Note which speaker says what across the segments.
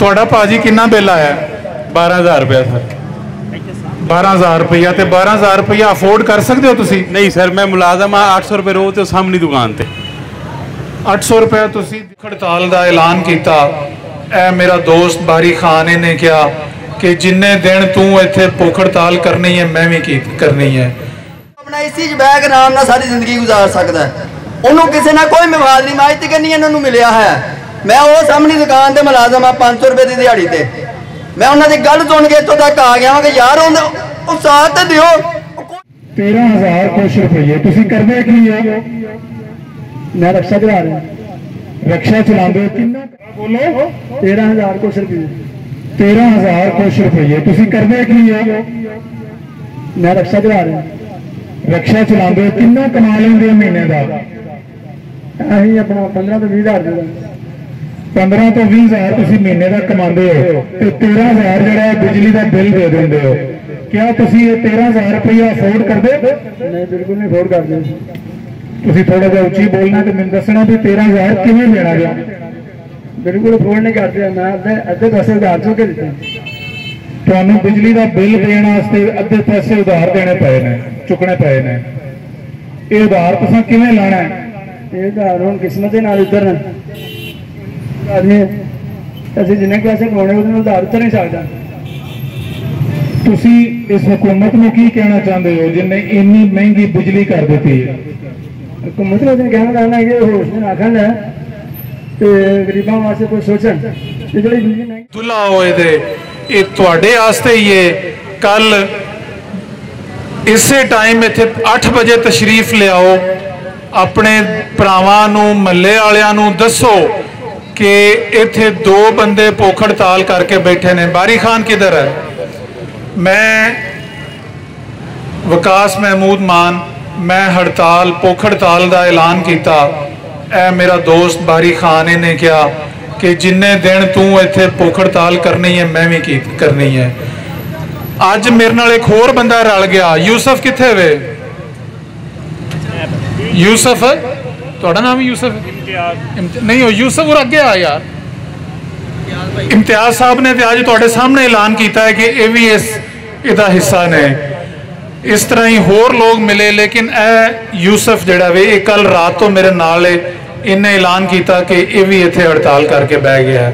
Speaker 1: ਤੁਹਾਡਾ ਭਾਜੀ ਕਿੰਨਾ ਬਿੱਲ ਆਇਆ?
Speaker 2: 12,000 रुपया सर।
Speaker 1: 12,000 रुपया। तो 12,000 रुपया अफोर्ड कर सकते हो तुसी?
Speaker 2: नहीं सर, मैं मुलाजम हाँ, 800 रुपये रोज तो सामने दुकान ते।
Speaker 1: 800 रुपया तुसी हड़ताल का ऐलान किया। ए मेरा दोस्त बारी खान ने कहा कि जिन्ने दिन तू इत्थे भुख हड़ताल करनी है मैं भी करनी है।
Speaker 3: अपना इसी बैग आराम नाल सारी जिंदगी गुजार सकता है। उन्होंने किसी ना कोई मवाद नहीं, माज तक नहीं इन्होंने मिलया है। मैं वो सामने दुकान ते मुलाजम हाँ, 500 रुपये की दिहाड़ी ते। मैं उन्होंने गल सुन के इतों तक आ गया कि यार उन्हें साथ तो दियो।
Speaker 1: 13,000 कुछ रुपये तुसी करदे की हो?
Speaker 4: मैं रक्षा चला रहा।
Speaker 1: रक्षा चलाते कितना? बोलो।
Speaker 4: 13,000 कुछ रुपये।
Speaker 1: 13,000 कुछ रुपये तुसी करदे की हो?
Speaker 4: मैं रक्षा चला रहा।
Speaker 1: रक्षा चलाते कितना कमा लेंगे महीने का?
Speaker 4: अं अपना 15 तो 20,000 देगा।
Speaker 1: 15 तो 20,000 तुसी महीने का कमाते हो तो 13,000 जो बिजली का बिल दे देंगे हो। क्या तुसी ये 13,000 रुपया अफोर्ड कर दे?
Speaker 4: नहीं, बिल्कुल नहीं अफोर्ड करते।
Speaker 1: तुसी थोड़ा जा उच्ची बोलना तो मैंने दसना भी 13,000 किवें देना गया?
Speaker 4: बिल्कुल अफोर्ड नहीं करते। मैं अद्धे पैसे उधार चुके देते।
Speaker 1: ਤੁਹਾਨੂੰ बिजली का बिल देने वास्ते अद्धे पैसे उधार देने पे ने, चुकने पे ने। ये उधार तुसां किवें लाना है?
Speaker 4: ये उधार हुण किस्मत दे नाल इधर आदमी असं जिन्ने पैसे कमाने उन्हें उधार उतर नहीं सकता।
Speaker 1: तुसी इस हुकूमत में की कहना चाहते हो जिन्हें इन्नी महंगी बिजली कर दी है?
Speaker 4: हुकूमत ने कहना चाहना है कि होश ने आखन है तो गरीबों वास्ते कोई सोचन जी बिजली महंगी
Speaker 1: दुला होए दे ये तुहाडे वास्ते ही है। कल इसे टाइम इत्थे 8 बजे तशरीफ लियाओ, अपने भरावां नूं महल्ले वालियां नूं दसो कि इत्थे 2 बंदे भुख हड़ताल करके बैठे ने। बारी खान किधर है? मैं विकास महमूद मान, मैं हड़ताल भुख हड़ताल का ऐलान किया। ए मेरा दोस्त बारी खान ने कहा कि जिन्ने दिन तू इत्थे भुख हड़ताल करनी है मैं भी करनी है। अज मेरे नाल एक होर बंदा रल गया। यूसफ कित्थे वे? यूसफ तुहाडा नाम यूसफ? नहीं हो यूसफ और अगे आ यार। इम्तियाज साहब ने तो अज तुहाडे सामने ऐलान किया है कि ये भी इसका हिस्सा ने। इस तरह ही होर लोग मिले, लेकिन ए यूसफ जिहड़ा वे कल रात तो मेरे नाल इन्हें ऐलान किया कि ये भी इत्थे हड़ताल करके बह गया है।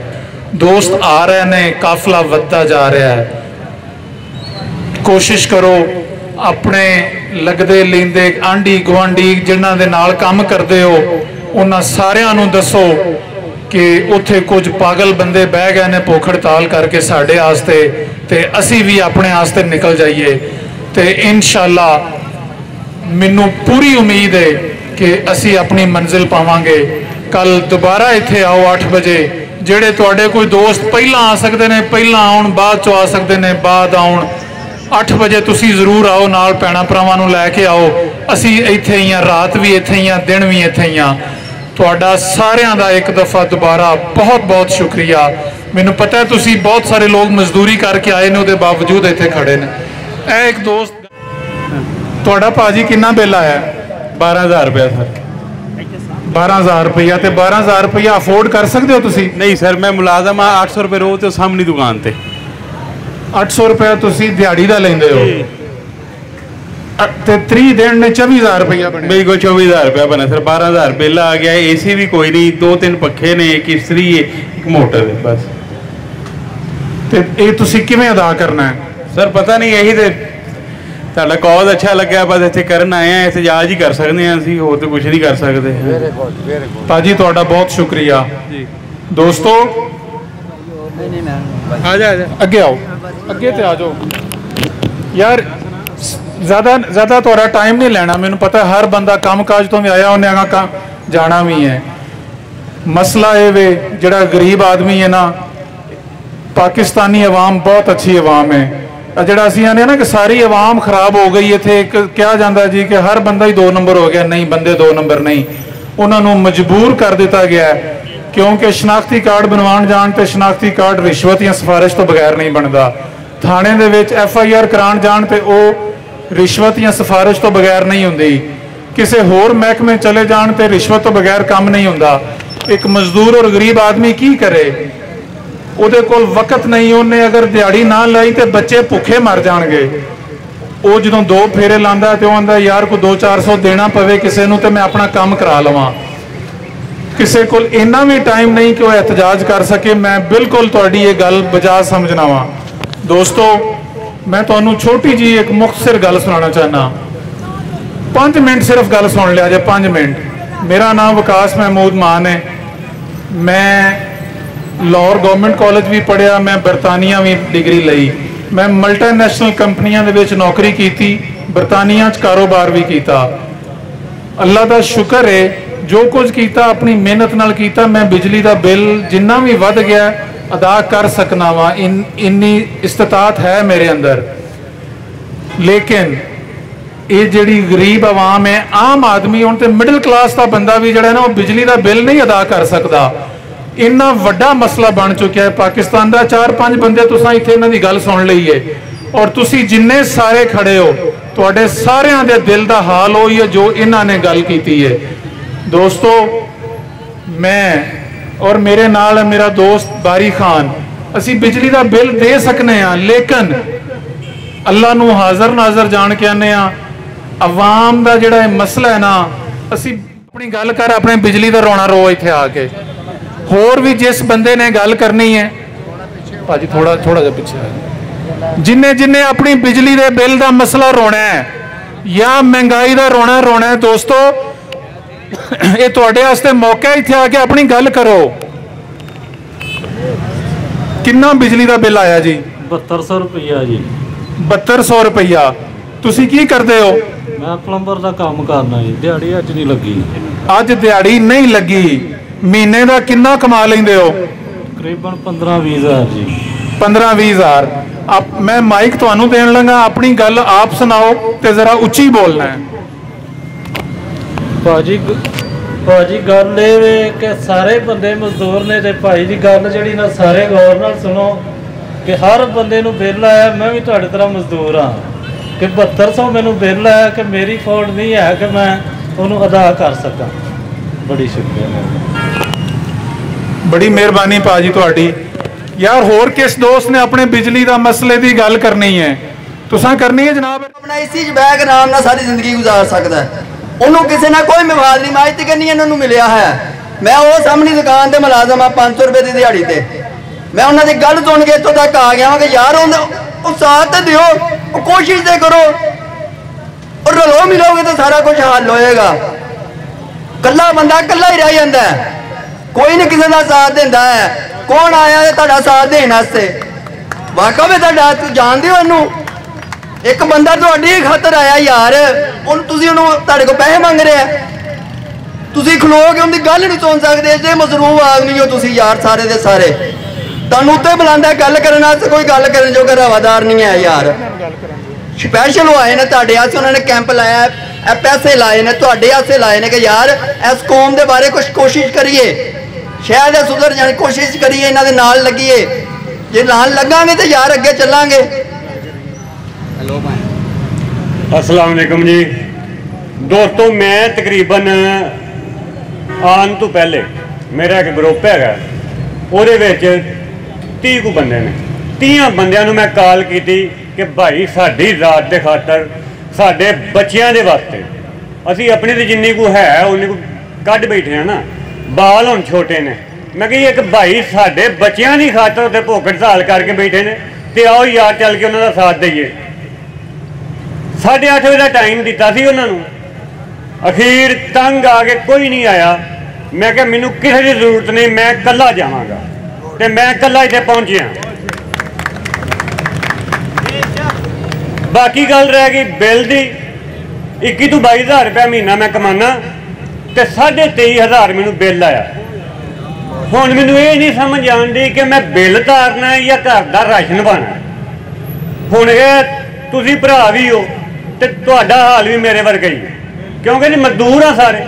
Speaker 1: दोस्त आ रहे ने, काफिला वधदा जा रहा है। कोशिश करो अपने लगदे लींदे आंढी गुआंढी जिन्हां दे नाल काम करदे हो उन्हां सारियां नूं दसो कि उत्थे कुछ पागल बंदे बह गए ने भुख हड़ताल करके साडे आस्ते, ते असी भी अपने आस्ते निकल जाइए। ते इंशाअल्लाह मैनू पूरी उम्मीद है कि असी अपनी मंजिल पावांगे। कल दोबारा इत्थे आओ 8 बजे। जेड़े तुहाडे कोई दोस्त पहला आ सकते ने पहला आउण, बाद चो आ सकते ने बाद आउण। 8 बजे तुसी जरूर आओ, नाल भैणां भरावां नूं लैके आओ। असी इत्थे ही हां, रात भी इत्थे ही हां, दिन भी इत्थे ही हां। तुहाडा सारियां दा एक दफ़ा दोबारा बहुत बहुत शुक्रिया। मैनूं पता है तुसी बहुत सारे लोग मजदूरी करके आए ने, उहदे बावजूद इत्थे खड़े ने। ए एक दोस्त तुहाडा भाजी किन्ना बिल आया?
Speaker 2: 12,000 रुपया सर।
Speaker 1: 12,000 रुपया। तो 12,000 रुपया अफोर्ड कर सकते हो तुसी?
Speaker 2: नहीं सर, मैं मुलाजम हाँ, 800 रुपये रोज तो सामने दुकान ते।
Speaker 1: 800 रुपया तुसी दिहाड़ी दा लेंदे हो ते 3 दिन ने 24,000 रुपया बने।
Speaker 2: बिल्कुल 24,000 रुपया बना सर। 12,000 बिल आ गया। AC भी कोई नहीं, 2-3 पखे ने, एक इस्त्री है, एक मोटर है बस।
Speaker 1: ते ये तुसी किवें अदा करना है?
Speaker 2: सर पता नहीं, यही तो साडा कॉज अच्छा लग्या, बस इत्थे करन आए हैं, एहतजाज ही कर सकते हैं असीं, होर तो कुछ नहीं कर सकते।
Speaker 1: भाजी तुहाडा बहुत शुक्रिया जी। दोस्तों
Speaker 2: आ जा
Speaker 1: अगे आओ, अगे ते आ जाओ यार। ज़्यादा तुहाडा टाइम नहीं लेना। मैनूं पता है हर बंदा काम काज तो भी आया, उन्हें आगा जाना भी है। मसला ये वे जिहड़ा गरीब आदमी है ना, पाकिस्तानी अवाम बहुत अच्छी अवाम है। जिहड़ा असीं आने ना कि सारी अवाम खराब हो गई, इत्थे एक कहा जाता जी कि हर बंदा ही 2 नंबर हो गया। नहीं, बंदे 2 नंबर नहीं, उन्होंने मजबूर कर दिता गया है। क्योंकि शनाख्ती कार्ड बनवाण जाण ते शनाख्ती कार्ड रिश्वत या सिफारिश तो बगैर नहीं बनता। थाने दे विच FIR कराण जाण ते वो रिश्वत या सिफारिश तो बगैर नहीं हुंदी। किसी होर महकमे चले जाण ते रिश्वत तो बगैर काम नहीं हुंदा। एक मजदूर और गरीब आदमी की करे? ਉਹਦੇ ਕੋਲ ਵਕਤ ਨਹੀਂ, ਉਹਨੇ ਅਗਰ ਦਿਹਾੜੀ ਨਾ ਲਈ ਤੇ ਬੱਚੇ ਭੁੱਖੇ ਮਰ ਜਾਣਗੇ। ਉਹ ਜਦੋਂ 2 ਫੇਰੇ ਲਾਂਦਾ ਤੇ ਉਹ ਆਂਦਾ ਯਾਰ ਕੋਈ 200-400 ਦੇਣਾ ਪਵੇ ਕਿਸੇ ਨੂੰ ਤੇ ਮੈਂ ਆਪਣਾ ਕੰਮ ਕਰਾ ਲਵਾਂ। ਕਿਸੇ ਕੋਲ ਇੰਨਾ ਵੀ ਟਾਈਮ ਨਹੀਂ ਕਿ ਉਹ ਇhtਜਾਜ ਕਰ ਸਕੇ। ਮੈਂ ਬਿਲਕੁਲ ਤੁਹਾਡੀ ਇਹ ਗੱਲ ਬਜਾ ਸਮਝਣਾ ਵਾਂ। ਦੋਸਤੋ, ਮੈਂ ਤੁਹਾਨੂੰ ਛੋਟੀ ਜੀ ਇੱਕ ਮੁਖਤਸਰ ਗੱਲ ਸੁਣਾਉਣਾ ਚਾਹੁੰਦਾ। 5 ਮਿੰਟ ਸਿਰਫ ਗੱਲ ਸੁਣ ਲਿਆ ਜੇ, 5 ਮਿੰਟ। ਮੇਰਾ ਨਾਮ ਵਿਕਾਸ ਮਹਿਮੂਦ ਮਾਨ ਹੈ। ਮੈਂ ਲਾਹੌਰ ਗਵਰਨਮੈਂਟ ਕਾਲਜ ਵੀ ਪੜ੍ਹਿਆ, ਮੈਂ ਬਰਤਾਨੀਆ ਵੀ ਡਿਗਰੀ ਲਈ। ਮੈਂ ਮਲਟੀਨੈਸ਼ਨਲ ਕੰਪਨੀਆਂ ਦੇ ਵਿੱਚ ਨੌਕਰੀ ਕੀਤੀ, ਬਰਤਾਨੀਆ 'ਚ ਕਾਰੋਬਾਰ ਵੀ ਕੀਤਾ। ਅੱਲਾ ਦਾ ਸ਼ੁਕਰ ਹੈ, ਜੋ ਕੁਝ ਕੀਤਾ ਆਪਣੀ ਮਿਹਨਤ ਨਾਲ ਕੀਤਾ। ਮੈਂ ਬਿਜਲੀ ਦਾ ਬਿੱਲ ਜਿੰਨਾ ਵੀ ਵੱਧ ਗਿਆ ਅਦਾ ਕਰ ਸਕਣਾ ਵਾਂ, ਇੰਨੀ ਇਸਤਤਾਤ ਹੈ ਮੇਰੇ ਅੰਦਰ। ਲੇਕਿਨ ਇਹ ਜਿਹੜੀ ਗਰੀਬ ਆਵਾਮ ਹੈ, ਆਮ ਆਦਮੀ, ਹੁਣ ਤੇ ਮਿਡਲ ਕਲਾਸ ਦਾ ਬੰਦਾ ਵੀ ਜਿਹੜਾ ਨਾ ਉਹ ਬਿਜਲੀ ਦਾ ਬਿੱਲ ਨਹੀਂ ਅਦਾ ਕਰ ਸਕਦਾ। ਇੰਨਾ ਵੱਡਾ ਮਸਲਾ ਬਣ ਚੁੱਕਿਆ ਹੈ ਪਾਕਿਸਤਾਨ ਦਾ। 4-5 ਬੰਦੇ ਤੁਸੀਂ ਇੱਥੇ ਇਹਨਾਂ ਦੀ ਗੱਲ ਸੁਣ ਲਈ ਹੈ, ਔਰ ਤੁਸੀਂ ਜਿੰਨੇ ਸਾਰੇ ਖੜੇ ਹੋ, ਤੁਹਾਡੇ ਸਾਰਿਆਂ ਦੇ ਦਿਲ ਦਾ ਹਾਲ ਉਹੀ ਹੈ ਜੋ ਇਹਨਾਂ ਨੇ ਗੱਲ ਕੀਤੀ ਹੈ। ਦੋਸਤੋ, ਮੈਂ ਔਰ ਮੇਰੇ ਨਾਲ ਮੇਰਾ ਦੋਸਤ ਬਾਰੀ ਖਾਨ, ਅਸੀਂ ਬਿਜਲੀ ਦਾ ਬਿੱਲ ਦੇ ਸਕਨੇ ਹਾਂ, ਲੇਕਿਨ ਅੱਲਾ ਨੂੰ ਹਾਜ਼ਰ ਨਾਜ਼ਰ ਜਾਣ ਕੇ ਆਨੇ ਆ। ਆਵਾਮ ਦਾ ਜਿਹੜਾ ਇਹ ਮਸਲਾ ਹੈ ਨਾ, ਅਸੀਂ ਆਪਣੀ ਗੱਲ ਕਰ, ਆਪਣੇ ਬਿਜਲੀ ਦਾ ਰੋਣਾ ਰੋ ਇੱਥੇ ਆ ਕੇ। ਹੋਰ ਵੀ ਜਿਸ ਬੰਦੇ ਨੇ ਗੱਲ ਕਰਨੀ ਹੈ, ਭਾਜੀ ਥੋੜਾ ਜਿਹਾ ਪਿੱਛੇ ਆ, ਜਿੰਨੇ ਆਪਣੀ ਬਿਜਲੀ ਦੇ ਬਿੱਲ ਦਾ ਮਸਲਾ ਰੋਣਾ ਹੈ ਜਾਂ ਮਹਿੰਗਾਈ ਦਾ ਰੋਣਾ ਹੈ, ਦੋਸਤੋ ਇਹ ਤੁਹਾਡੇ ਵਾਸਤੇ ਮੌਕਾ, ਇੱਥੇ ਆ ਕੇ ਆਪਣੀ ਗੱਲ ਕਰੋ। ਕਿੰਨਾ ਬਿਜਲੀ ਦਾ ਬਿੱਲ ਆਇਆ ਜੀ?
Speaker 5: 7200 ਰੁਪਇਆ ਜੀ।
Speaker 1: 7200 ਰੁਪਇਆ। ਤੁਸੀਂ ਕੀ ਕਰਦੇ ਹੋ?
Speaker 5: ਮੈਂ ਪਲੰਬਰ ਦਾ ਕੰਮ ਕਰਨਾ ਜੀ। ਦਿਹਾੜੀ ਅੱਜ ਨਹੀਂ ਲੱਗੀ।
Speaker 1: ਅੱਜ ਦਿਹਾੜੀ ਨਹੀਂ ਲੱਗੀ। ਮਹੀਨੇ ਦਾ ਕਿੰਨਾ ਕਮਾ ਲੈਂਦੇ ਹੋ?
Speaker 5: ਤਕਰੀਬਨ 15-20 ਹਜ਼ਾਰ ਜੀ।
Speaker 1: 15-20 ਹਜ਼ਾਰ। ਮੈਂ ਮਾਈਕ ਤੁਹਾਨੂੰ ਦੇਣ ਲੱਗਾ, ਆਪਣੀ ਗੱਲ ਆਪ ਸੁਣਾਓ ਤੇ ਜ਼ਰਾ ਉੱਚੀ ਬੋਲਣਾ ਹੈ।
Speaker 5: ਭਾਜੀ ਗੱਲ ਇਹ ਵੇ ਕਿ ਸਾਰੇ ਬੰਦੇ ਮਜ਼ਦੂਰ ਨੇ ਤੇ ਭਾਈ ਦੀ ਗੱਲ ਜਿਹੜੀ ਨਾ ਸਾਰੇ ਗੌਰ ਨਾਲ ਸੁਣੋ ਕਿ ਹਰ ਬੰਦੇ ਨੂੰ ਬਿੱਲ ਆਇਆ। ਮੈਂ ਵੀ ਤੁਹਾਡੇ ਤਰ੍ਹਾਂ ਮਜ਼ਦੂਰ ਹਾਂ ਕਿ 7200 ਮੈਨੂੰ ਬਿੱਲ ਆਇਆ ਕਿ ਮੇਰੀ ਫੋਰਡ ਨਹੀਂ ਹੈ ਕਿ ਮੈਂ ਉਹਨੂੰ ਅਦਾ ਕਰ ਸਕਾਂ। ਬੜੀ ਸ਼ੁਕਰੀਆ,
Speaker 1: ਬੜੀ ਮਿਹਰਬਾਨੀ ਭਾਜੀ ਤੁਹਾਡੀ। ਯਾਰ ਹੋਰ ਕਿਸ ਦੋਸਤ ਨੇ ਆਪਣੇ ਬਿਜਲੀ ਦਾ ਮਸਲੇ ਦੀ ਗੱਲ ਕਰਨੀ ਹੈ? ਤੁਸੀਂ ਕਰਨੀ ਹੈ ਜਨਾਬ।
Speaker 3: ਆਪਣਾ ਇਸੀ 'ਚ ਬੈਗ ਆਰਾਮ ਨਾਲ ਸਾਰੀ ਜ਼ਿੰਦਗੀ ਗੁਜ਼ਾਰ ਸਕਦਾ ਹੈ। ਉਹਨੂੰ ਕਿਸੇ ਨਾਲ ਕੋਈ ਮਵਾਦ ਨਹੀਂ। ਮਾਜ ਤੱਕ ਨਹੀਂ ਇਹਨਾਂ ਨੂੰ ਮਿਲਿਆ ਹੈ। ਮੈਂ ਉਹ ਸਾਹਮਣੀ ਦੁਕਾਨ ਤੇ ਮੁਲਾਜ਼ਮ ਆ, 500 ਰੁਪਏ ਦੀ ਦਿਹਾੜੀ ਤੇ। ਮੈਂ ਉਹਨਾਂ ਦੀ ਗੱਲ ਸੁਣ ਕੇ ਇੱਥੋਂ ਤੱਕ ਆ ਗਿਆ ਕਿ ਯਾਰ ਉਹ ਸਾਥ ਤੇ ਦਿਓ, ਉਹ ਕੋਸ਼ਿਸ਼ ਤੇ ਕਰੋ, ਔਰ ਰਲੋ ਮਿਲੋਗੇ ਤਾਂ ਸਾਰਾ ਕੁਝ ਹੱਲ ਹੋਏਗਾ। ਕੱਲਾ ਬੰਦਾ ਕੱਲਾ ਹੀ ਰਹਿ ਜਾਂਦਾ ਹੈ, ਕੋਈ ਨਹੀਂ ਕਿਸੇ ਦਾ ਸਾਥ ਦਿੰਦਾ ਹੈ। ਕੌਣ ਆਇਆ ਹੈ ਤੁਹਾਡਾ ਸਾਥ ਦੇਣ ਵਾਸਤੇ? ਵਾਕਈ ਵਿੱਚ ਤੁਹਾਡਾ, ਤੂੰ ਜਾਣਦੇ ਹੋ ਇਹਨੂੰ? ਇੱਕ ਬੰਦਾ ਤੁਹਾਡੀ ਖਾਤਰ ਆਇਆ ਯਾਰ, ਤੁਸੀਂ ਉਹਨੂੰ ਤੁਹਾਡੇ ਕੋਲ ਪੈਸੇ ਮੰਗ ਰਿਹਾ, ਤੁਸੀਂ ਖਲੋ ਕੇ ਉਹਦੀ ਗੱਲ ਨਹੀਂ ਸੁਣ ਸਕਦੇ। ਜੇ ਮਜ਼ਰੂਬ ਆਦਮੀ ਹੋ ਤੁਸੀਂ ਯਾਰ, ਸਾਰੇ ਦੇ ਸਾਰੇ। ਤੁਹਾਨੂੰ ਉੱਤੇ ਬੁਲਾਉਂਦਾ ਗੱਲ ਕਰਨ ਵਾਸਤੇ, ਕੋਈ ਗੱਲ ਕਰਨ ਜੋਗਾ ਰਵਾਦਾਰ ਨਹੀਂ ਹੈ ਯਾਰ। ਸਪੈਸ਼ਲ ਆਏ ਨੇ ਤੁਹਾਡੇ ਵਾਸਤੇ, ਉਹਨਾਂ ਨੇ ਕੈਂਪ ਲਾਇਆ, ਇਹ ਪੈਸੇ ਲਾਏ ਨੇ ਤੁਹਾਡੇ ਵਾਸਤੇ ਲਾਏ ਨੇ ਕਿ ਯਾਰ ਇਸ ਕੌਮ ਦੇ ਬਾਰੇ ਕੁਝ ਕੋਸ਼ਿਸ਼ ਕਰੀਏ, ਸ਼ਾਇਦ ਇਹ ਸੁਧਰ ਜਾਣ। ਕੋਸ਼ਿਸ਼ ਕਰੀਏ, ਇਹਨਾਂ ਦੇ ਨਾਲ ਲੱਗੀਏ। ਜੇ ਨਾਲ ਲੱਗਾਂਗੇ ਤਾਂ ਯਾਰ ਅੱਗੇ ਚੱਲਾਂਗੇ।
Speaker 6: अस्सलाम वालेकुम जी दोस्तों, मैं तकरीबन आन तो पहले मेरा एक ग्रुप है, ਉਹਦੇ ਵਿੱਚ 30 ਕੁ ਬੰਦੇ ਨੇ। 30 ਬੰਦਿਆਂ ਨੂੰ ਮੈਂ ਕਾਲ ਕੀਤੀ ਕਿ ਭਾਈ ਸਾਡੀ ਰਾਤ ਦੇ ਖਾਤਰ, ਸਾਡੇ ਬੱਚਿਆਂ ਦੇ ਵਾਸਤੇ, ਅਸੀਂ ਆਪਣੀ ਤੇ ਜਿੰਨੀ ਕੁ ਹੈ ਉਨੀ ਕੁ ਕੱਢ ਬੈਠੇ ਆ ਨਾ। ਬਾਲ ਹੁਣ ਛੋਟੇ ਨੇ। ਮੈਂ ਕਿਹਾ ਇੱਕ ਭਾਈ ਸਾਡੇ ਬੱਚਿਆਂ ਦੀ ਖਾਤਰ ਤੇ ਭੁੱਖ ਹੜਤਾਲ ਕਰਕੇ ਬੈਠੇ ਨੇ, ਤੇ ਆਓ ਯਾਰ ਚੱਲ ਕੇ ਉਹਨਾਂ ਦਾ ਸਾਥ ਦਈਏ। 8:30 ਵਜੇ ਦਾ ਟਾਈਮ ਦਿੱਤਾ ਸੀ ਉਹਨਾਂ ਨੂੰ। ਅਖੀਰ ਤੰਗ ਆ ਕੇ ਕੋਈ ਨਹੀਂ ਆਇਆ। ਮੈਂ ਕਿਹਾ ਮੈਨੂੰ ਕਿਸੇ ਦੀ ਜ਼ਰੂਰਤ ਨਹੀਂ, ਮੈਂ ਇਕੱਲਾ ਜਾਵਾਂਗਾ, ਤੇ ਮੈਂ ਇਕੱਲਾ ਇੱਥੇ ਪਹੁੰਚਿਆ। ਬਾਕੀ ਗੱਲ ਰਹਿ ਗਈ ਬਿੱਲ ਦੀ। 21 ਤੋਂ 22 ਹਜ਼ਾਰ ਰੁਪਇਆ ਮਹੀਨਾ ਮੈਂ ਕਮਾਨਾ, ਤੇ 23,500 ਮੈਨੂੰ ਬਿੱਲ ਆਇਆ। ਹੁਣ ਮੈਨੂੰ ਇਹ ਨਹੀਂ ਸਮਝ ਆਉਂਦੀ ਕਿ ਮੈਂ ਬਿੱਲ ਤਾਰਨਾ ਜਾਂ ਘਰ ਦਾ ਰਾਸ਼ਨ ਪਾਣਾ। ਹੁਣ ਇਹ ਤੁਸੀਂ ਭਰਾ ਵੀ ਹੋ ਤੇ ਤੁਹਾਡਾ ਹਾਲ ਵੀ ਮੇਰੇ ਵਰਗਾ ਹੀ, ਕਿਉਂਕਿ ਜੀ ਮਜ਼ਦੂਰ ਆ ਸਾਰੇ,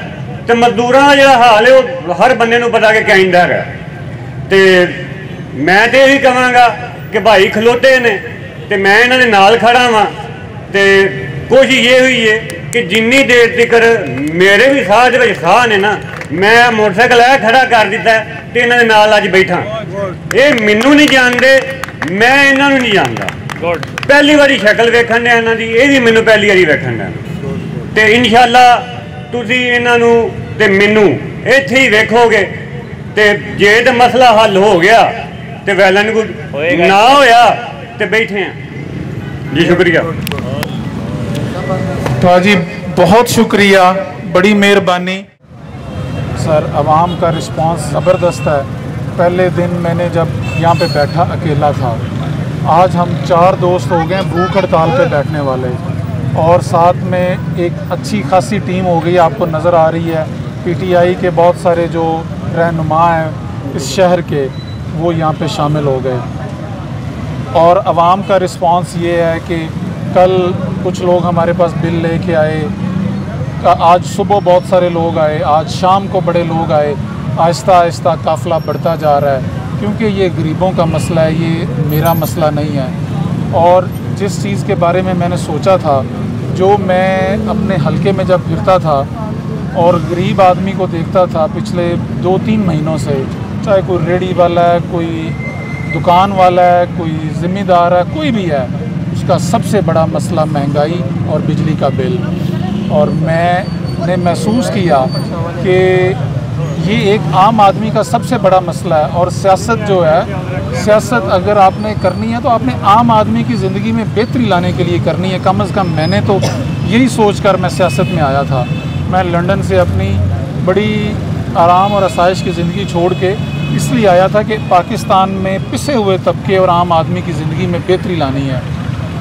Speaker 6: ਤੇ ਮਜ਼ਦੂਰਾਂ ਦਾ ਜਿਹੜਾ ਹਾਲ ਹੈ ਉਹ ਹਰ ਬੰਦੇ ਨੂੰ ਪਤਾ ਕਿ ਕਹਿੰਦਾ ਹੈਗਾ। ਤੇ ਮੈਂ ਤੇ ਇਹੀ ਕਹਾਂਗਾ ਕਿ ਭਾਈ ਖਲੋਤੇ ਨੇ ਤੇ ਮੈਂ ਇਹਨਾਂ ਦੇ ਨਾਲ ਖੜਾ ਵਾਂ, ਤੇ ਕੋਸ਼ਿਸ਼ ਇਹ ਹੋਈ ਹੈ कि जिन्नी देर तक मेरे भी साह दे विच साह ने ना, मैं मोटरसाइकिल है खड़ा कर दिता तो इन्हां दे नाल अज बैठा। ये मैनू नहीं जानते, मैं इन्हां नूं नहीं जानता। पहली बारी शक्ल वेखण दिया इन्हां दी, ये भी मैनू पहली बारी वेखण दिया। तो इंशाअल्लाह तुसीं इन्हां नूं ते मैनू इत्थे ही वेखोगे। तो जे तो मसला हल हो गया तो वैलन को ना होया तो बैठे हैं जी। शुक्रिया
Speaker 1: जी, बहुत शुक्रिया, बड़ी मेहरबानी सर। आवाम का रिस्पांस ज़बरदस्त है। पहले दिन मैंने जब यहाँ पे बैठा अकेला था, आज हम 4 दोस्त हो गए भूख हड़ताल पे बैठने वाले, और साथ में एक अच्छी खासी टीम हो गई, आपको नज़र आ रही है। पीटीआई के बहुत सारे जो रहनुमा हैं इस शहर के, वो यहाँ पे शामिल हो गए। और आवाम का रिस्पांस ये है कि कल कुछ लोग हमारे पास बिल लेके आए, आज सुबह बहुत सारे लोग आए, आज शाम को बड़े लोग आए। आहिस्ता आहिस्ता काफ़िला बढ़ता जा रहा है, क्योंकि ये गरीबों का मसला है, ये मेरा मसला नहीं है। और जिस चीज़ के बारे में मैंने सोचा था, जो मैं अपने हलके में जब फिरता था और गरीब आदमी को देखता था पिछले 2-3 महीनों से, चाहे कोई रेडी वाला है, कोई दुकान वाला है, कोई ज़िम्मेदार है, कोई भी है, उसका सबसे बड़ा मसला महंगाई और बिजली का बिल। और मैंने महसूस किया कि ये एक आम आदमी का सबसे बड़ा मसला है। और सियासत जो है, सियासत अगर आपने करनी है तो आपने आम आदमी की ज़िंदगी में बेहतरी लाने के लिए करनी है। कम से कम मैंने तो यही सोचकर मैं सियासत में आया था। मैं लंदन से अपनी बड़ी आराम और आसाइश की ज़िंदगी छोड़ के इसलिए आया था कि पाकिस्तान में पिसे हुए तबके और आम आदमी की ज़िंदगी में बेहतरी लानी है।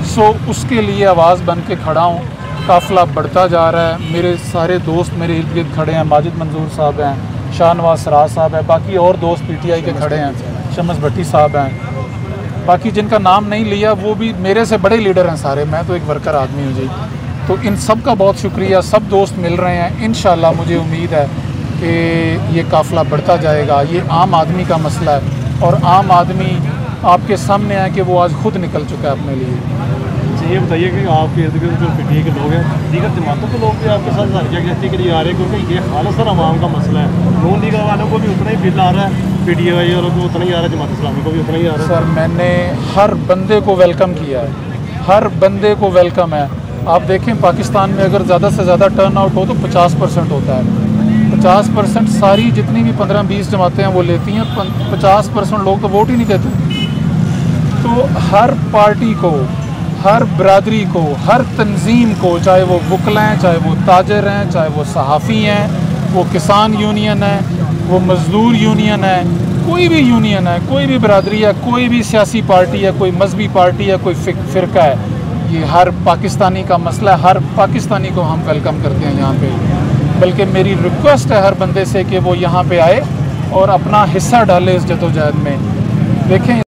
Speaker 1: सो उसके लिए आवाज़ बन के खड़ा हूँ। काफ़िला बढ़ता जा रहा है। मेरे सारे दोस्त मेरे इर्द गिर्द खड़े हैं। माजिद मंजूर साहब हैं, शाहनवाज सराज साहब हैं, बाकी और दोस्त पीटीआई के खड़े हैं, शमस भट्टी साहब हैं, बाकी जिनका नाम नहीं लिया वो भी मेरे से बड़े लीडर हैं सारे। मैं तो एक वर्कर आदमी हूँ जी। तो इन सब का बहुत शुक्रिया। सब दोस्त मिल रहे हैं। इंशाल्लाह मुझे उम्मीद है कि ये काफ़िला बढ़ता जाएगा। ये आम आदमी का मसला है और आम आदमी आपके सामने है कि वो आज खुद निकल चुका है अपने लिए।
Speaker 7: ये बताइए कि आपके इर्द गिर्द जो पीटीआई के लोग हैं, दीगर जमातों के लोग भी आपके साथ जाती के लिए आ रहे हैं, क्योंकि ये खालिस्तान अवाम का मसला है। नून लीग वालों को भी उतना ही बिल आ रहा है, पीटीआई वालों को उतना ही आ रहा है, जमात इस्लामी को भी उतना ही आ रहा है।
Speaker 1: सर मैंने हर बंदे को वेलकम किया है, हर बंदे को वेलकम है। आप देखें पाकिस्तान में अगर ज़्यादा से ज़्यादा टर्न आउट हो तो 50% होता है। 50% सारी जितनी भी 15-20 जमातें हैं वो लेती हैं, 50% लोग तो वोट ही नहीं देते। तो हर पार्टी को, हर बरादरी को, हर तंजीम को, चाहे वो वकला हैं, चाहे वो ताजर हैं, चाहे वो सहाफ़ी हैं, वो किसान यूनियन है, वो मज़दूर यूनियन है, कोई भी यूनियन है, कोई भी बरादरी है, कोई भी सियासी पार्टी है, कोई मजहबी पार्टी है, कोई फ़िरका है, ये हर पाकिस्तानी का मसला है। हर पाकिस्तानी को हम वेलकम करते हैं यहाँ पे। बल्कि मेरी रिक्वेस्ट है हर बंदे से कि वो यहाँ पे आए और अपना हिस्सा डाले इस जदोजहद में। देखें